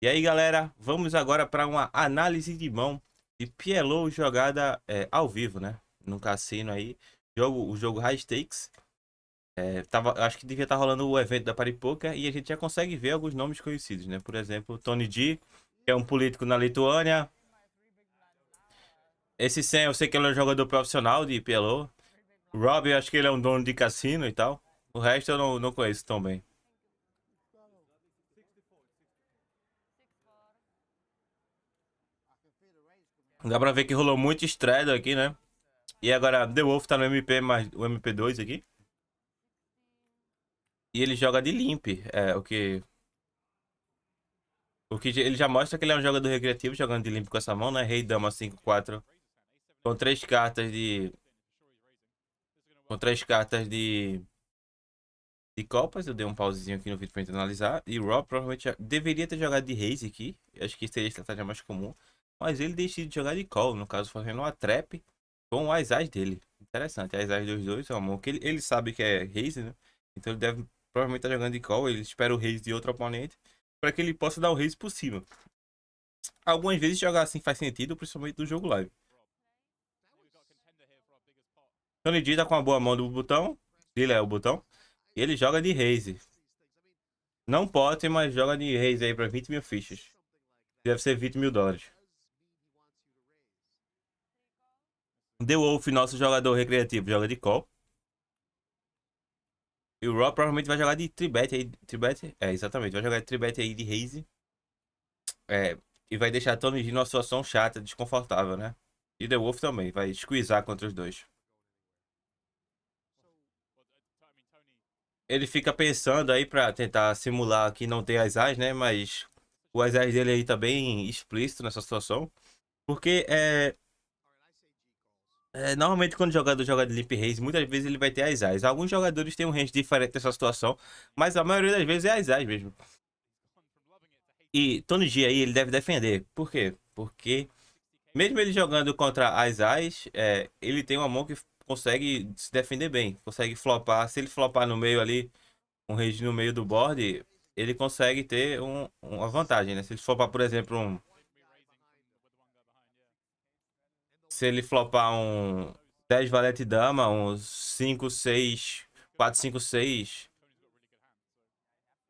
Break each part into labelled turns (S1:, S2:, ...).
S1: E aí, galera, vamos agora para uma análise de mão de PLO jogada ao vivo, né? No cassino aí. O jogo High Stakes. Acho que devia estar rolando o evento da Paripoca e a gente já consegue ver alguns nomes conhecidos, né? Por exemplo, Tony G, que é um político na Lituânia. Esse Sam, eu sei que ele é um jogador profissional de PLO. O Rob, eu acho que ele é um dono de cassino e tal. O resto eu não conheço tão bem. Dá pra ver que rolou muito Straddle aqui, né? E agora The Wolf tá no MP, mais o MP2 aqui. E ele joga de limp. O que ele já mostra que ele é um jogador recreativo jogando de limp com essa mão, né? Rei, dama, 5-4. Com três cartas de. Com três cartas de copas. Eu dei um pausezinho aqui no vídeo pra gente analisar. E o Rob provavelmente deveria ter jogado de raise aqui. Eu acho que seria a estratégia mais comum. Mas ele decide jogar de call, no caso, fazendo uma trap com o As dele. Interessante, As dos dois é uma mão que ele sabe que é raise, né? Então ele deve provavelmente estar jogando de call. Ele espera o raise de outro oponente para que ele possa dar o raise por cima. Algumas vezes jogar assim faz sentido, principalmente no jogo live. Tony D tá com uma boa mão do botão. Ele é o botão. E ele joga de raise. Não pode, mas joga de raise aí pra 20 mil fichas. Deve ser 20 mil dólares. The Wolf, nosso jogador recreativo, joga de call. E o Rob provavelmente vai jogar de tribet aí. Tribet? É, exatamente. Vai jogar de tribet aí de raise. E vai deixar Tony D numa situação chata, desconfortável, né? E The Wolf também. Vai squeezar contra os dois. Ele fica pensando aí pra tentar simular que não tem as, né? Mas o as dele aí tá bem explícito nessa situação. Porque normalmente quando o jogador joga de Limp Race, muitas vezes ele vai ter as. Alguns jogadores têm um range diferente dessa situação, mas a maioria das vezes é as mesmo. E Tony G aí, ele deve defender. Por quê? Porque mesmo ele jogando contra as, ele tem uma mão que consegue se defender bem. Consegue flopar. Se ele flopar no meio ali, um range no meio do board, ele consegue ter uma vantagem, né? Se ele flopar, por exemplo, se ele flopar um 10 valete dama, uns 5 6 4 5 6,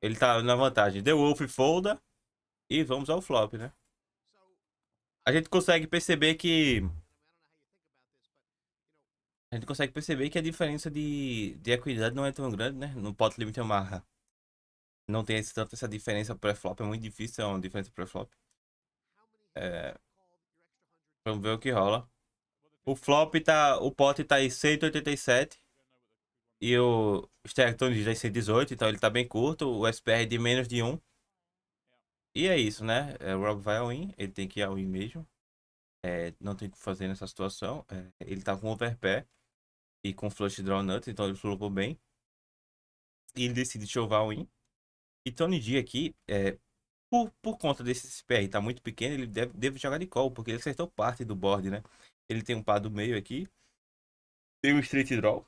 S1: ele tá na vantagem. The Wolf folda e vamos ao flop, né? A gente consegue perceber que a diferença de equidade não é tão grande, né? No pot limit amarra. Não tem tanto essa diferença pré-flop, é muito difícil, é uma diferença pré-flop. É, vamos ver o que rola. O pot tá em 187 e o Sterkton de 118, então ele tá bem curto. O SPR de menos de 1. E é isso, né? O Rob vai ao win, ele tem que ir ao win mesmo. Não tem o que fazer nessa situação. Ele tá com overpair e com flush draw nuts, então ele flopou bem. E ele decide chovar ao win. E Tony D aqui, por conta desse SPR tá muito pequeno, ele deve jogar de call, porque ele acertou parte do board, né? Ele tem um par do meio aqui, tem um straight draw.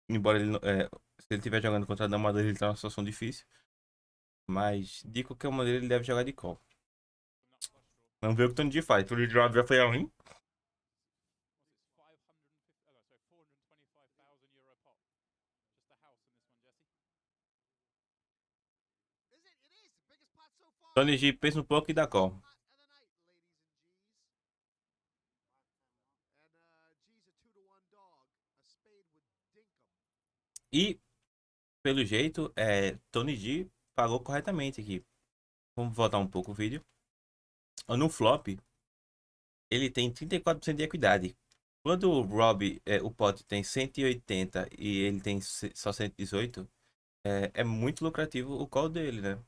S1: Embora ele, se ele estiver jogando contra a dama dele, ele tá numa situação difícil. Mas de qualquer maneira ele deve jogar de call. Vamos ver o que o Tony D faz. O Tony D já foi ao win. Tony G pensa um pouco e dá call. E, pelo jeito, Tony G pagou corretamente aqui. Vamos voltar um pouco o vídeo. No flop, ele tem 34% de equidade. Quando o Rob, o pot tem 180 e ele tem só 118, é muito lucrativo o call dele, né?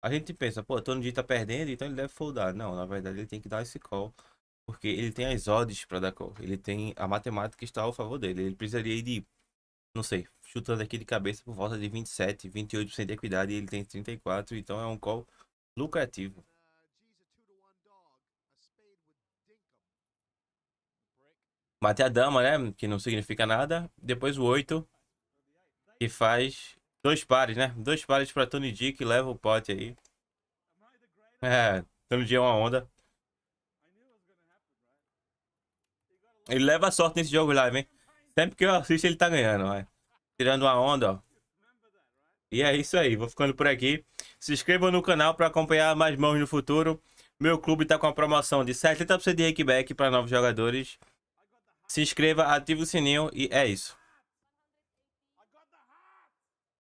S1: A gente pensa, pô, Tony G tá perdendo, então ele deve foldar. Não, na verdade ele tem que dar esse call. Porque ele tem as odds pra dar call. Ele tem a matemática está ao favor dele. Ele precisaria de, não sei, chutando aqui de cabeça por volta de 27, 28% de equidade e ele tem 34, então é um call lucrativo. Mate a dama, né? Que não significa nada. Depois o 8, que faz dois pares, né? Dois pares pra Tony D que leva o pote aí. É, todo dia uma onda. Ele leva sorte nesse jogo lá, hein? Sempre que eu assisto, ele tá ganhando, vai. Tirando uma onda, ó. E é isso aí, vou ficando por aqui. Se inscreva no canal para acompanhar mais mãos no futuro. Meu clube tá com a promoção de 70% de kickback para novos jogadores. Se inscreva, ative o sininho e é isso.